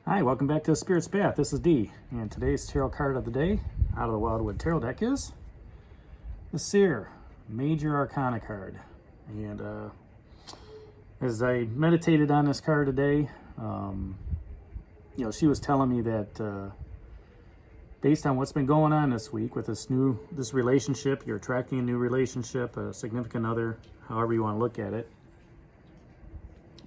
Hi, welcome back to the Spirit's Path. This is D, and today's tarot card of the day out of the Wildwood Tarot deck is the Seer, Major Arcana card. And as I meditated on this card today, she was telling me that based on what's been going on this week with this relationship, you're attracting a new relationship, a significant other, however you want to look at it.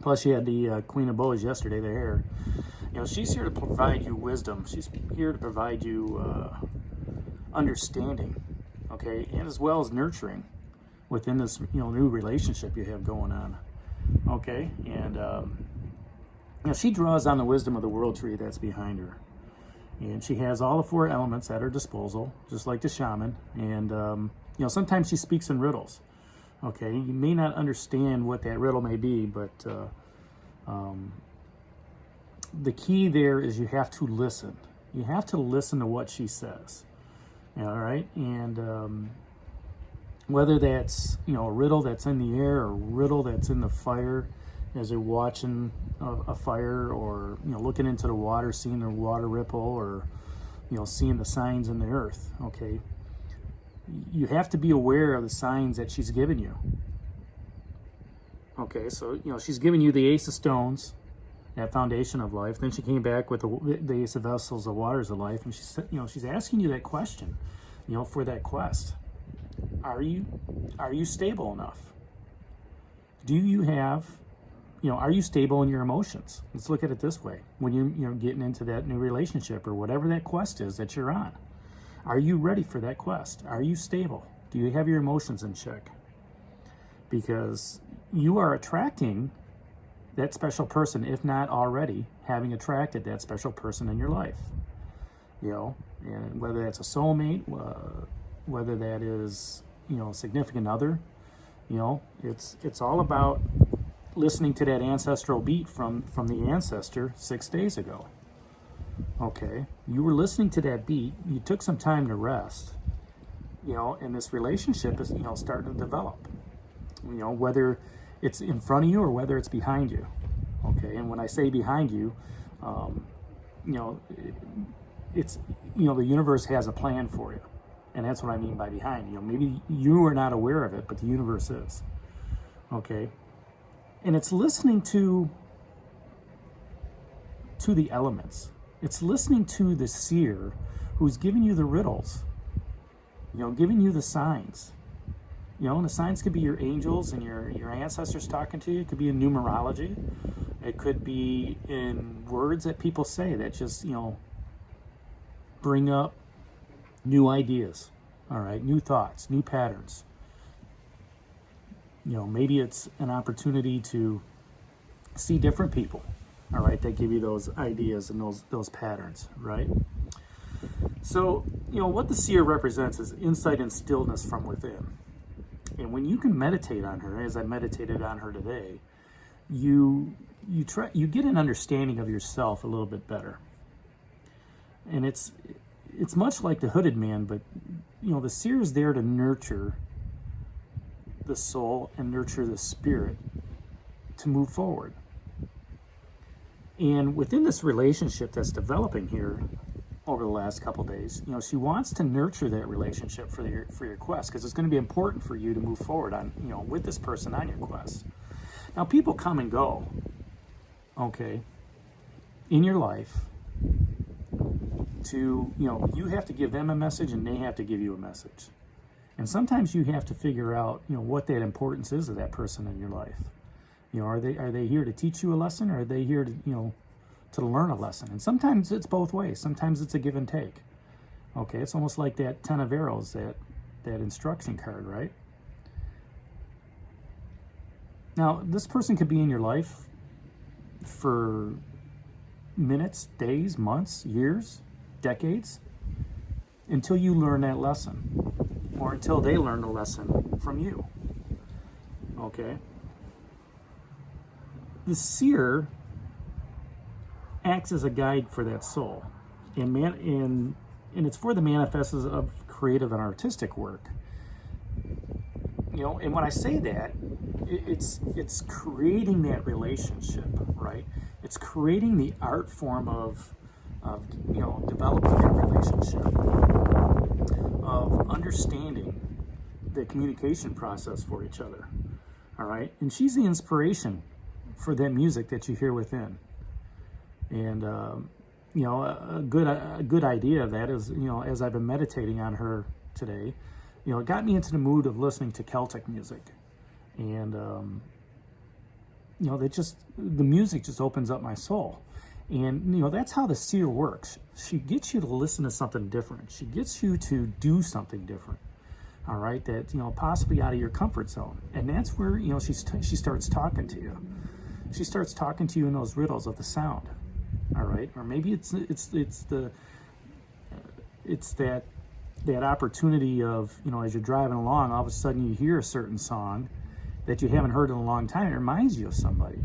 Plus, you had the Queen of Bows yesterday, the Hare. She's here to provide you wisdom. She's here to provide you understanding, okay, and as well as nurturing within this, new relationship you have going on, okay. And she draws on the wisdom of the world tree that's behind her, and she has all the four elements at her disposal, just like the shaman. And sometimes she speaks in riddles. Okay, you may not understand what that riddle may be, but the key there is you have to listen. You have to listen to what she says. All right, and whether that's a riddle that's in the air or a riddle that's in the fire, as you're watching a fire, or looking into the water, seeing the water ripple, or seeing the signs in the earth. Okay, you have to be aware of the signs that she's given you. Okay, so she's giving you the Ace of Stones, that foundation of life. Then she came back with the Ace of Vessels, the waters of life, and she's asking you that question, for that quest. Are you stable enough? Do you have, are you stable in your emotions? Let's look at it this way. When you're getting into that new relationship or whatever that quest is that you're on, are you ready for that quest? Are you stable? Do you have your emotions in check? Because you are attracting that special person, if not already having attracted that special person in your life. And whether that's a soulmate, whether that is, a significant other, it's all about listening to that ancestral beat from the ancestor 6 days ago. Okay, you were listening to that beat, you took some time to rest, and this relationship is, starting to develop, whether it's in front of you or whether it's behind you. Okay, and when I say behind you, it's, the universe has a plan for you, and that's what I mean by behind. Maybe you are not aware of it, but the universe is. Okay, and it's listening to the elements. It's listening to the seer who's giving you the riddles, giving you the signs. And the signs could be your angels and your ancestors talking to you. It could be in numerology. It could be in words that people say that just, bring up new ideas, all right, new thoughts, new patterns. Maybe it's an opportunity to see different people, all right, that give you those ideas and those patterns, right? So, what the seer represents is insight and stillness from within. And when you can meditate on her, as I meditated on her today, you get an understanding of yourself a little bit better. And it's much like the hooded man, but the seer is there to nurture the soul and nurture the spirit to move forward. And within this relationship that's developing here over the last couple of days, she wants to nurture that relationship for your quest, because it's going to be important for you to move forward on, with this person on your quest. Now, people come and go, okay, in your life. To, you have to give them a message and they have to give you a message. And sometimes you have to figure out, what that importance is of that person in your life. Are they here to teach you a lesson, or are they here to, to learn a lesson? And sometimes it's both ways. Sometimes it's a give and take. Okay, it's almost like that 10 of arrows, that instruction card, right? Now, this person could be in your life for minutes, days, months, years, decades, until you learn that lesson, or until they learn the lesson from you. Okay? The seer acts as a guide for that soul, and it's for the manifestors of creative and artistic work. and when I say that, it's creating that relationship, right? It's creating the art form of developing that relationship, of understanding the communication process for each other. All right, and she's the inspiration for that music that you hear within. And a good idea of that is, as I've been meditating on her today, it got me into the mood of listening to Celtic music, and the music just opens up my soul. And that's how the Seer works. She gets you to listen to something different. She gets you to do something different. All right, that possibly out of your comfort zone, and that's where she starts talking to you. She starts talking to you in those riddles of the sound. All right, or maybe it's that opportunity of as you're driving along, all of a sudden you hear a certain song that you haven't heard in a long time. It reminds you of somebody.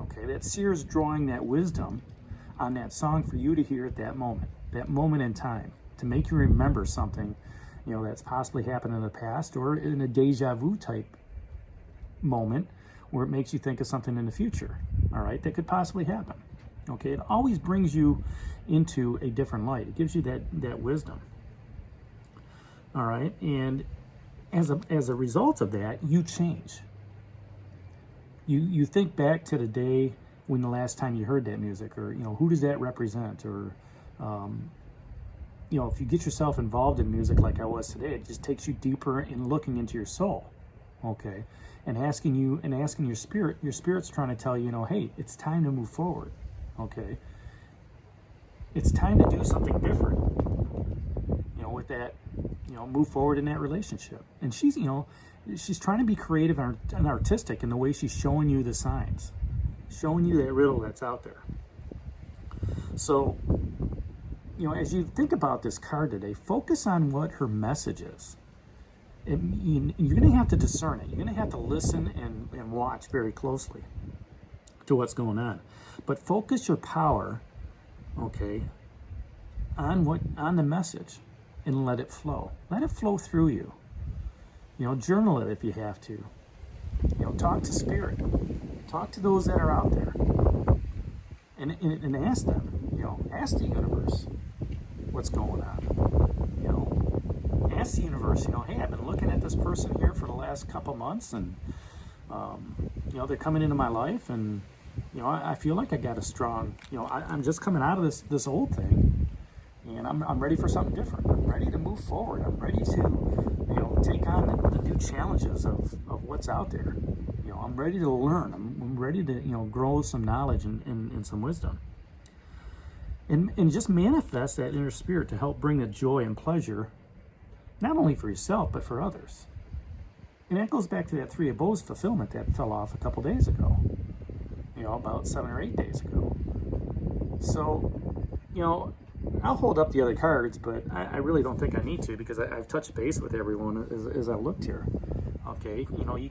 Okay, that Seer's drawing that wisdom on that song for you to hear at that moment in time, to make you remember something that's possibly happened in the past, or in a deja vu type moment where it makes you think of something in the future, all right, that could possibly happen. Okay, it always brings you into a different light. It gives you that wisdom. All right, and as a result of that, you change. You think back to the day when the last time you heard that music, or who does that represent, or if you get yourself involved in music like I was today, it just takes you deeper in looking into your soul, okay, and asking your spirit. Your spirit's trying to tell you, hey, it's time to move forward, okay. It's time to do something different, with that, move forward in that relationship. And she's trying to be creative and artistic in the way she's showing you the signs, showing you that riddle that's out there. So, as you think about this card today, focus on what her message is. And you're going to have to discern it. You're going to have to listen and watch very closely to what's going on. But focus your power, okay, on the message, and let it flow. Let it flow through you. Journal it if you have to. Talk to spirit. Talk to those that are out there. And ask them, ask the universe what's going on. Ask the universe, hey, I've been looking at this person here for the last couple months, and they're coming into my life, and I feel like I got a strong, I'm just coming out of this old thing, and I'm ready for something different. I'm ready to move forward. I'm ready to take on the new challenges of what's out there. I'm ready to learn. I'm ready to grow some knowledge and some wisdom, and just manifest that inner spirit to help bring the joy and pleasure, not only for yourself but for others. And that goes back to that Three of Bows fulfillment that fell off a couple days ago, about 7 or 8 days ago. So, I'll hold up the other cards, but I really don't think I need to, because I've touched base with everyone as I looked here. Okay, you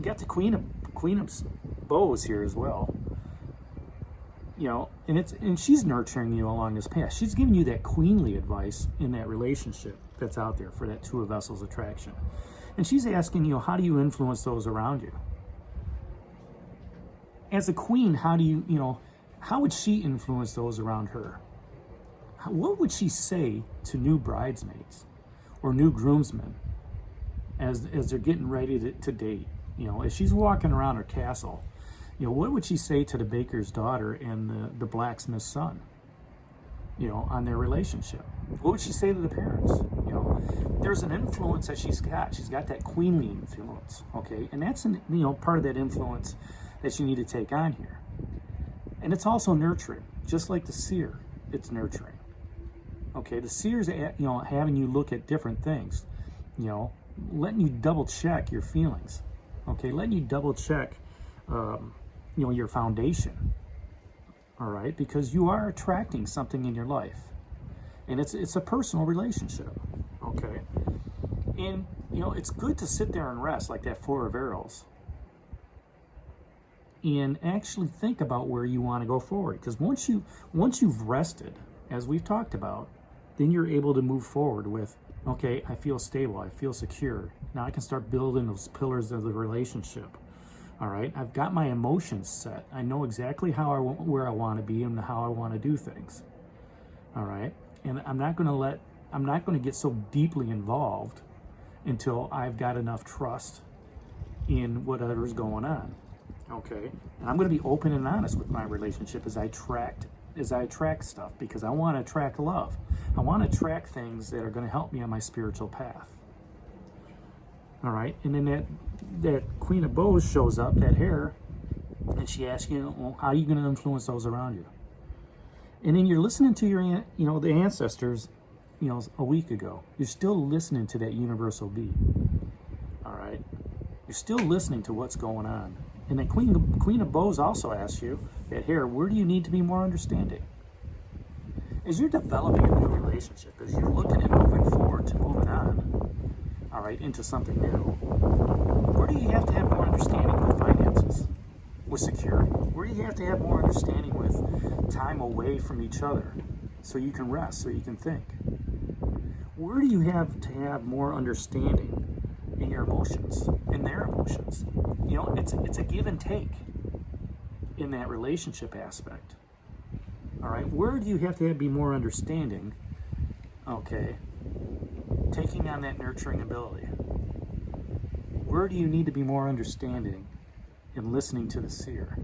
got the Queen of Bows here as well. And she's nurturing you along this path. She's giving you that queenly advice in that relationship that's out there for that Two of Vessels attraction. And she's asking you, how do you influence those around you? As a queen, how would she influence those around her? What would she say to new bridesmaids or new groomsmen as they're getting ready to date? As she's walking around her castle, what would she say to the baker's daughter and the blacksmith's son, on their relationship? What would she say to the parents? There's an influence that she's got. She's got that queenly influence, okay? And that's, part of that influence that you need to take on here. And it's also nurturing, just like the Seer, it's nurturing. Okay, the Seer's, having you look at different things, letting you double check your feelings, okay, letting you double check, your foundation, all right, because you are attracting something in your life, and it's a personal relationship, okay, and, it's good to sit there and rest like that Four of Arrows and actually think about where you want to go forward, because once you've rested, as we've talked about, then you're able to move forward with Okay, I feel stable, I feel secure. Now I can start building those pillars of the relationship. All right, I've got my emotions set. I know exactly where I want to be and how I want to do things. All right, and I'm not going to get so deeply involved until I've got enough trust in whatever's going on. Okay, and I'm going to be open and honest with my relationship as I attract stuff, because I want to attract love. I want to attract things that are going to help me on my spiritual path. All right, and then that Queen of Bows shows up, that hair, and she asks you, well, how are you going to influence those around you? And then you're listening to your, the ancestors, a week ago. You're still listening to that universal beat. All right, you're still listening to what's going on. And then Queen of Bows also asks you, that hair, where do you need to be more understanding? As you're developing a new relationship, as you're looking at moving forward to moving on, all right, into something new, where do you have to have more understanding with finances, with security? Where do you have to have more understanding with time away from each other so you can rest, so you can think? Where do you have to have more understanding in your emotions, in their emotions? It's a give and take in that relationship aspect. All right, where do you have to be more understanding? Okay, taking on that nurturing ability. Where do you need to be more understanding in listening to the seer?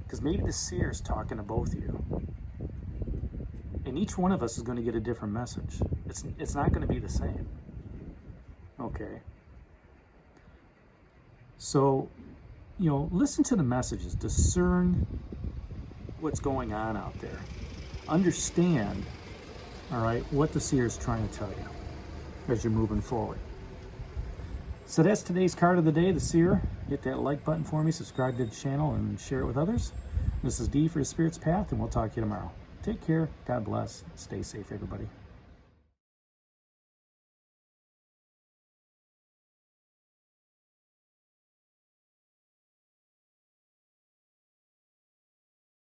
Because maybe the seer is talking to both of you. And each one of us is going to get a different message. It's not going to be the same. Okay. So, listen to the messages. Discern what's going on out there. Understand, all right, what the seer is trying to tell you as you're moving forward. So that's today's card of the day, the seer. Hit that like button for me, subscribe to the channel, and share it with others. This is D for the Spirit's Path, and we'll talk to you tomorrow. Take care. God bless. Stay safe, everybody.